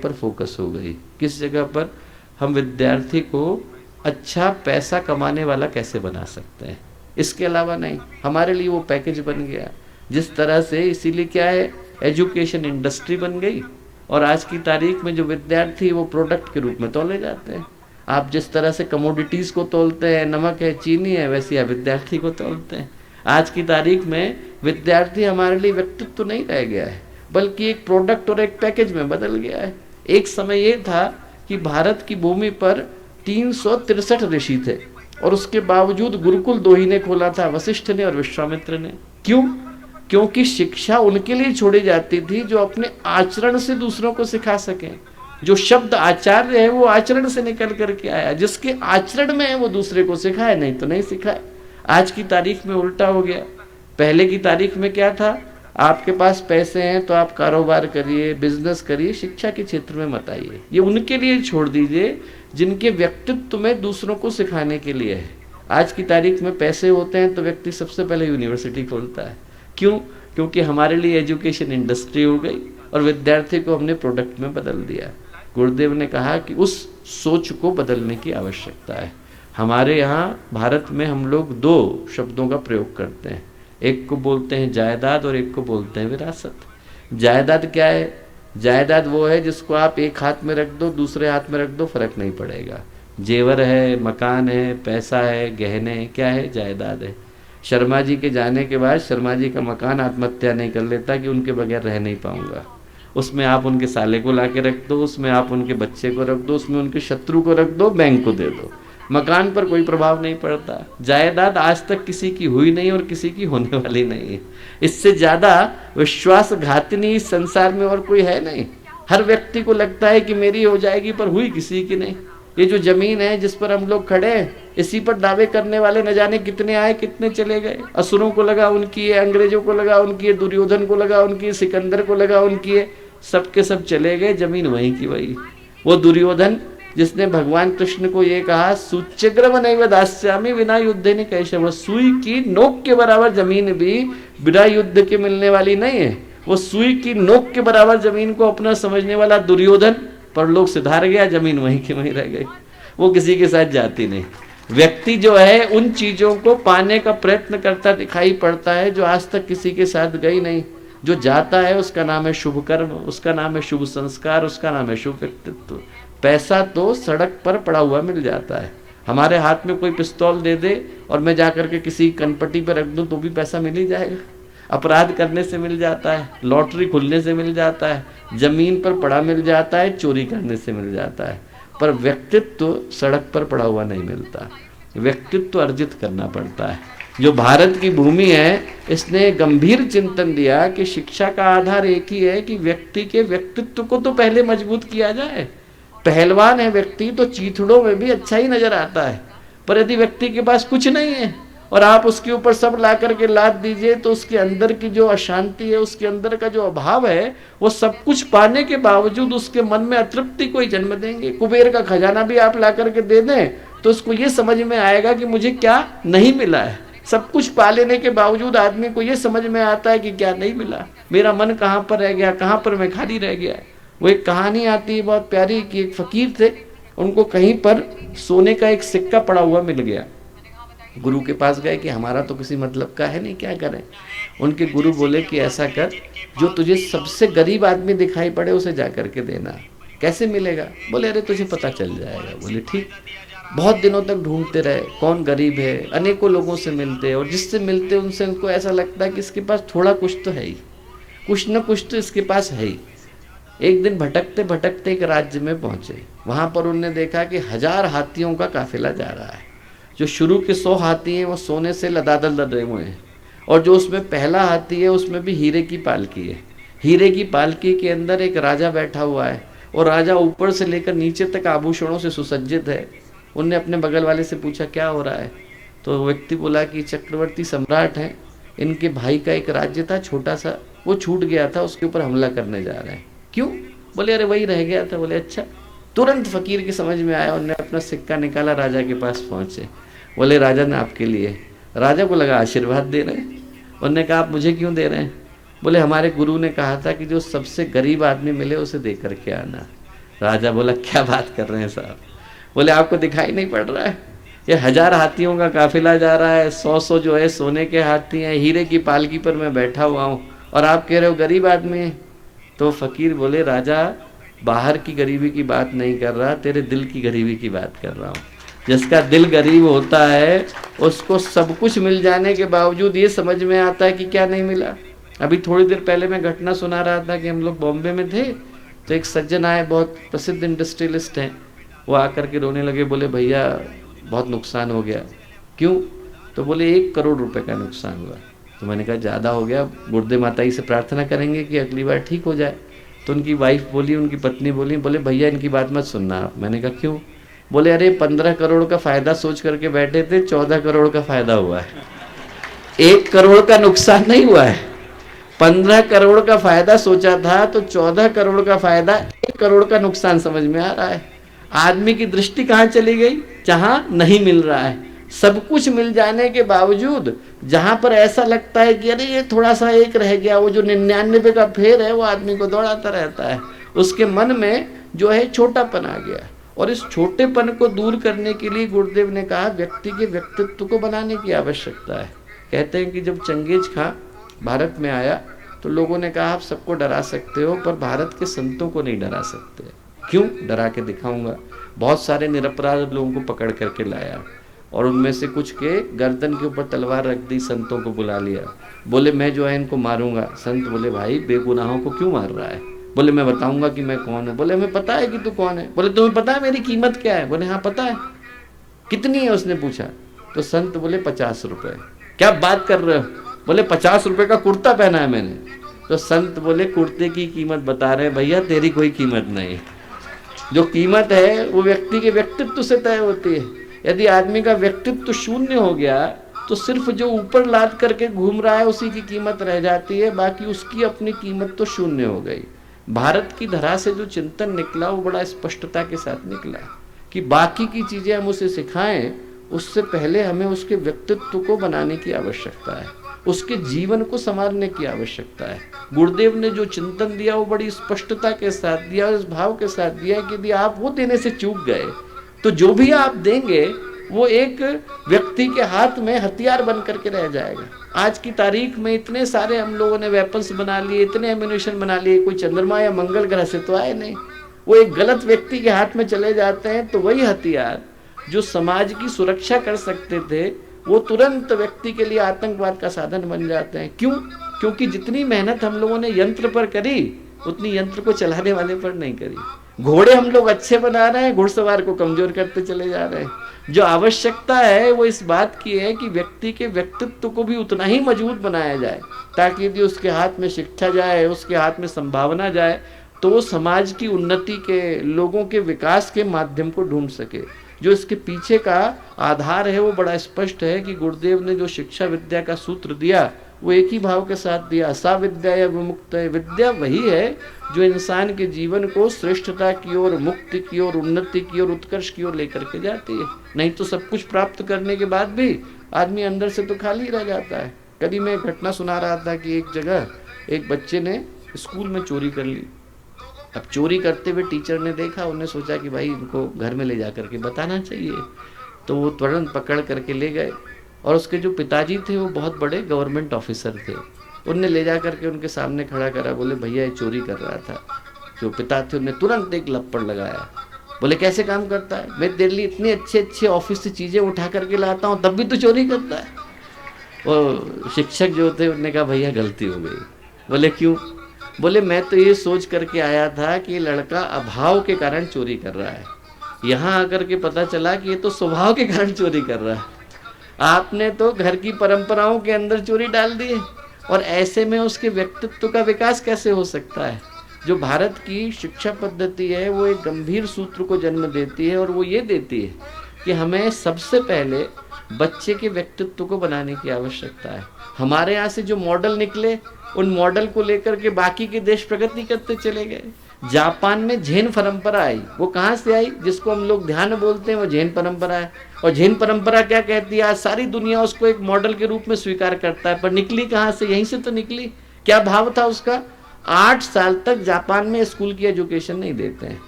पर फोकस हो गई। किस जगह पर? हम विद्यार्थी को अच्छा पैसा कमाने वाला कैसे बना सकते हैं, इसके अलावा नहीं। हमारे लिए वो पैकेज बन गया जिस तरह से, इसीलिए क्या है, एजुकेशन इंडस्ट्री बन गई। और आज की तारीख में जो विद्यार्थी वो प्रोडक्ट के रूप में तोले जाते हैं। आप जिस तरह से कमोडिटीज़ को तोलते हैं, नमक है, चीनी है, वैसे आप विद्यार्थी को तोलते हैं। आज की तारीख में विद्यार्थी हमारे लिए व्यक्तित्व तो नहीं रह गया है, बल्कि एक प्रोडक्ट और एक पैकेज में बदल गया है। एक समय ये था कि भारत की भूमि पर 363 ऋषि थे, और उसके बावजूद गुरुकुल 2 ही ने खोला था, वशिष्ठ ने और विश्वामित्र ने। क्यों? क्योंकि शिक्षा उनके लिए छोड़ी जाती थी जो अपने आचरण से दूसरों को सिखा सकें। जो शब्द आचार्य है वो आचरण से निकल करके आया, जिसके आचरण में है वो दूसरे को सिखाए, नहीं तो नहीं सिखाए। आज की तारीख में उल्टा हो गया। पहले की तारीख में क्या था, आपके पास पैसे हैं तो आप कारोबार करिए, बिजनेस करिए, शिक्षा के क्षेत्र में मत आइए। ये उनके लिए छोड़ दीजिए जिनके व्यक्तित्व में दूसरों को सिखाने के लिए है। आज की तारीख में पैसे होते हैं तो व्यक्ति सबसे पहले यूनिवर्सिटी खोलता है। क्यों? क्योंकि हमारे लिए एजुकेशन इंडस्ट्री हो गई और विद्यार्थी को हमने प्रोडक्ट में बदल दिया। गुरुदेव ने कहा कि उस सोच को बदलने की आवश्यकता है। हमारे यहाँ भारत में हम लोग 2 शब्दों का प्रयोग करते हैं, एक को बोलते हैं जायदाद और एक को बोलते हैं विरासत। जायदाद क्या है? जायदाद वो है जिसको आप एक हाथ में रख दो, दूसरे हाथ में रख दो, फर्क नहीं पड़ेगा। जेवर है, मकान है, पैसा है, गहने हैं, क्या है? जायदाद है। शर्मा जी के जाने के बाद शर्मा जी का मकान आत्महत्या नहीं कर लेता कि उनके बगैर रह नहीं पाऊंगा। उसमें आप उनके साले को ला के रख दो, उसमें आप उनके बच्चे को रख दो, उसमें उनके शत्रु को रख दो, बैंक को दे दो, मकान पर कोई प्रभाव नहीं पड़ता। जायदाद आज तक किसी की हुई नहीं और किसी की होने वाली नहीं है। इससे ज़्यादा विश्वासघातिनी इस संसार में और कोई है नहीं। हर व्यक्ति को लगता है कि मेरी हो जाएगी, पर हुई किसी की नहीं। ये जो जमीन है जिस पर हम लोग खड़े हैं, इसी पर दावे करने वाले न जाने कितने आए कितने चले गए। असुरों को लगा उनकी है, अंग्रेजों को लगा उनकी है, दुर्योधन को लगा उनकी है, सिकंदर को लगा उनकी है, सबके सब चले गए, जमीन वहीं की वही। वो दुर्योधन जिसने भगवान कृष्ण को ये कहा, सूच्यग्रम नैव दास्यामि विना युद्धेन कैशव, सुई की नोक के बराबर जमीन भी बिना युद्ध के मिलने वाली नहीं है। वो सुई की नोक के बराबर जमीन को अपना समझने वाला दुर्योधन परलोक सिधार गया, जमीन वहीं की वहीं रह गई, वो किसी के साथ जाती नहीं। व्यक्ति जो है उन चीजों को पाने का प्रयत्न करता दिखाई पड़ता है जो आज तक किसी के साथ गई नहीं। जो जाता है उसका नाम है शुभ कर्म, उसका नाम है शुभ संस्कार, उसका नाम है शुभ व्यक्तित्व। पैसा तो सड़क पर पड़ा हुआ मिल जाता है। हमारे हाथ में कोई पिस्तौल दे दे और मैं जाकर के किसी कनपट्टी पर रख दूं तो भी पैसा मिल ही जाएगा। अपराध करने से मिल जाता है, लॉटरी खुलने से मिल जाता है, जमीन पर पड़ा मिल जाता है, चोरी करने से मिल जाता है, पर व्यक्तित्व सड़क पर पड़ा हुआ नहीं मिलता। व्यक्तित्व अर्जित करना पड़ता है। जो भारत की भूमि है, इसने गंभीर चिंतन दिया कि शिक्षा का आधार एक ही है कि व्यक्ति के व्यक्तित्व को तो पहले मजबूत किया जाए। पहलवान है व्यक्ति तो चीथड़ों में भी अच्छा ही नजर आता है, पर यदि व्यक्ति के पास कुछ नहीं है और आप उसके ऊपर सब ला करके लाद दीजिए तो उसके अंदर की जो अशांति है, उसके अंदर का जो अभाव है, वो सब कुछ पाने के बावजूद उसके मन में अतृप्ति को ही जन्म देंगे। कुबेर का खजाना भी आप ला करके दे दें तो उसको ये समझ में आएगा कि मुझे क्या नहीं मिला है। सब कुछ पा लेने के बावजूद आदमी को ये समझ में आता है कि क्या नहीं मिला, मेरा मन कहाँ पर रह गया, कहाँ पर मैं खाली रह गया। वो एक कहानी आती है बहुत प्यारी कि एक फकीर थे, उनको कहीं पर सोने का एक सिक्का पड़ा हुआ मिल गया। गुरु के पास गए कि हमारा तो किसी मतलब का है नहीं, क्या करें। उनके गुरु बोले कि ऐसा कर, जो तुझे सबसे गरीब आदमी दिखाई पड़े उसे जा करके देना। कैसे मिलेगा? बोले अरे तुझे पता चल जाएगा। बोले ठीक। बहुत दिनों तक ढूंढते रहे कौन गरीब है, अनेकों लोगों से मिलते और जिससे मिलते उनसे उनको ऐसा लगता है कि इसके पास थोड़ा कुछ तो है ही, कुछ न कुछ तो इसके पास है ही। एक दिन भटकते भटकते एक राज्य में पहुंचे। वहां पर उन्होंने देखा कि 1000 हाथियों का काफिला जा रहा है। जो शुरू के 100 हाथी हैं वो सोने से लदादल लदे हुए हैं, और जो उसमें पहला हाथी है उसमें भी हीरे की पालकी है। हीरे की पालकी के अंदर एक राजा बैठा हुआ है, और राजा ऊपर से लेकर नीचे तक आभूषणों से सुसज्जित है। उनने अपने बगल वाले से पूछा क्या हो रहा है, तो व्यक्ति बोला कि चक्रवर्ती सम्राट हैं, इनके भाई का एक राज्य था छोटा सा, वो छूट गया था, उसके ऊपर हमला करने जा रहे हैं। क्यों? बोले अरे वही रह गया था। बोले अच्छा। तुरंत फकीर की समझ में आया, उन्होंने अपना सिक्का निकाला, राजा के पास पहुंचे। बोले राजा ने आपके लिए। राजा को लगा आशीर्वाद दे रहे हैं। उन्होंने कहा आप मुझे क्यों दे रहे हैं? बोले हमारे गुरु ने कहा था कि जो सबसे गरीब आदमी मिले उसे दे करके आना। राजा बोला क्या बात कर रहे हैं साहब? बोले आपको दिखाई नहीं पड़ रहा है? ये 1000 हाथियों का काफिला जा रहा है, 100 जो है सोने के हाथी हैं, हीरे की पालकी पर मैं बैठा हुआ हूँ, और आप कह रहे हो गरीब आदमी है। तो फकीर बोले राजा बाहर की गरीबी की बात नहीं कर रहा, तेरे दिल की गरीबी की बात कर रहा हूँ। जिसका दिल गरीब होता है उसको सब कुछ मिल जाने के बावजूद ये समझ में आता है कि क्या नहीं मिला। अभी थोड़ी देर पहले मैं घटना सुना रहा था कि हम लोग बॉम्बे में थे, तो एक सज्जन आए, बहुत प्रसिद्ध इंडस्ट्रियलिस्ट हैं, वो आकर के रोने लगे, बोले भैया बहुत नुकसान हो गया। क्यों? तो बोले 1 करोड़ रुपए का नुकसान हुआ। तो मैंने कहा ज़्यादा हो गया, गुर्दे माता जी से प्रार्थना करेंगे कि अगली बार ठीक हो जाए। तो उनकी वाइफ बोली, उनकी पत्नी बोली, बोले भैया इनकी बात मत सुनना आप। मैंने कहा क्यों? बोले अरे 15 करोड़ का फ़ायदा सोच करके बैठे थे, 14 करोड़ का फ़ायदा हुआ है। 1 करोड़ का नुकसान नहीं हुआ है, 15 करोड़ का फ़ायदा सोचा था तो 14 करोड़ का फ़ायदा, 1 करोड़ का नुकसान समझ में आ रहा है। आदमी की दृष्टि कहाँ चली गई? जहाँ नहीं मिल रहा है। सब कुछ मिल जाने के बावजूद जहाँ पर ऐसा लगता है कि अरे ये थोड़ा सा एक रह गया, वो जो 99 का फेर है वो आदमी को दौड़ाता रहता है। उसके मन में जो है छोटापन आ गया, और इस छोटेपन को दूर करने के लिए गुरुदेव ने कहा व्यक्ति के व्यक्तित्व को बनाने की आवश्यकता है। कहते हैं कि जब चंगेज खां भारत में आया तो लोगों ने कहा आप सबको डरा सकते हो पर भारत के संतों को नहीं डरा सकते। क्यों? डरा के दिखाऊंगा। बहुत सारे निरपराध लोगों को पकड़ करके लाया और उनमें से कुछ के गर्दन के ऊपर तलवार रख दी, संतों को बुला लिया, बोले मैं जो है इनको मारूंगा। संत बोले भाई बेगुनाहों को क्यों मार रहा है? बोले मैं बताऊंगा कि मैं कौन हूँ। बोले हमें पता है कि तू कौन है। बोले तुम्हें पता है मेरी कीमत क्या है? बोले हाँ पता है। कितनी है उसने पूछा। तो संत बोले 50 रुपए। क्या बात कर रहे हो? बोले 50 रुपए का कुर्ता पहना है मैंने। तो संत बोले कुर्ते की कीमत बता रहे हैं भैया, तेरी कोई कीमत नहीं। जो कीमत है वो व्यक्ति के व्यक्तित्व से तय होती है। यदि आदमी का व्यक्तित्व शून्य हो गया तो सिर्फ जो ऊपर लाद करके घूम रहा है उसी की कीमत रह जाती है, बाकी उसकी अपनी कीमत तो शून्य हो गई। भारत की धरा से जो चिंतन निकला वो बड़ा स्पष्टता के साथ निकला कि बाकी की चीजें हम उसे सिखाएं, उससे पहले हमें उसके व्यक्तित्व को बनाने की आवश्यकता है, उसके जीवन को संवारने की आवश्यकता है। गुरुदेव ने जो चिंतन दिया वो बड़ी स्पष्टता के साथ दिया, इस भाव के साथ दिया कि यदि आप वो देने से चूक गए तो जो भी आप देंगे वो एक व्यक्ति के हाथ में हथियार बन करके रह जाएगा। आज की तारीख में इतने सारे हम लोगों ने वेपन्स बना लिए, इतने एम्यूनिशन बना लिए, कोई चंद्रमा या मंगल ग्रह से तो आए नहीं। वो एक गलत व्यक्ति के हाथ में चले जाते हैं तो वही हथियार जो समाज की सुरक्षा कर सकते थे वो तुरंत व्यक्ति के लिए आतंकवाद का साधन बन जाते हैं। क्यों? क्योंकि जितनी मेहनत हम लोगों ने यंत्र पर करी उतनी यंत्र को चलाने वाले पर नहीं करी। घोड़े हम लोग अच्छे बना रहे हैं, घुड़सवार को कमजोर करते चले जा रहे हैं। जो आवश्यकता है वो इस बात की है कि व्यक्ति के व्यक्तित्व को भी उतना ही मजबूत बनाया जाए ताकि यदि उसके हाथ में शिक्षा जाए, उसके हाथ में संभावना जाए तो वो समाज की उन्नति के, लोगों के विकास के माध्यम को ढूंढ सके। जो इसके पीछे का आधार है वो बड़ा स्पष्ट है कि गुरुदेव ने जो शिक्षा विद्या का सूत्र दिया वो एक ही भाव के साथ दिया, सा विद्या या विमुक्त। विद्या वही है जो इंसान के जीवन को श्रेष्ठता की ओर, मुक्ति की ओर, उन्नति की ओर, उत्कर्ष की ओर लेकर के जाती है। नहीं तो सब कुछ प्राप्त करने के बाद भी आदमी अंदर से तो खाली रह जाता है। कभी मैं एक घटना सुना रहा था कि एक जगह एक बच्चे ने स्कूल में चोरी कर ली। अब चोरी करते हुए टीचर ने देखा, उन्हें सोचा कि भाई इनको घर में ले जा करके बताना चाहिए, तो वो तुरंत पकड़ करके ले गए। और उसके जो पिताजी थे वो बहुत बड़े गवर्नमेंट ऑफिसर थे, उनने ले जा करके उनके सामने खड़ा करा, बोले भैया ये चोरी कर रहा था। जो पिता थे उन्हें तुरंत एक लपड़ लगाया, बोले कैसे काम करता है? मैं तेरे लिए इतने अच्छे अच्छे ऑफिस से चीज़ें उठा करके लाता हूँ तब भी तो चोरी करता है। वो शिक्षक जो थे उन्होंने कहा भैया गलती हो गई। बोले क्यों? बोले मैं तो ये सोच करके आया था कि लड़का अभाव के कारण चोरी कर रहा है, यहाँ आकर के पता चला कि ये तो स्वभाव के कारण चोरी कर रहा है। आपने तो घर की परंपराओं के अंदर चोरी डाल दी है, और ऐसे में उसके व्यक्तित्व का विकास कैसे हो सकता है? जो भारत की शिक्षा पद्धति है वो एक गंभीर सूत्र को जन्म देती है, और वो ये देती है कि हमें सबसे पहले बच्चे के व्यक्तित्व को बनाने की आवश्यकता है। हमारे यहाँ से जो मॉडल निकले उन मॉडल को लेकर के बाकी के देश प्रगति करते चले गए। जापान में जैन परंपरा आई, वो कहाँ से आई? जिसको हम लोग ध्यान बोलते हैं वो जैन परंपरा है। और जैन परंपरा क्या कहती है? आज सारी दुनिया उसको एक मॉडल के रूप में स्वीकार करता है, पर निकली कहाँ से? यहीं से तो निकली। क्या भाव था उसका? 8 साल तक जापान में स्कूल की एजुकेशन नहीं देते हैं,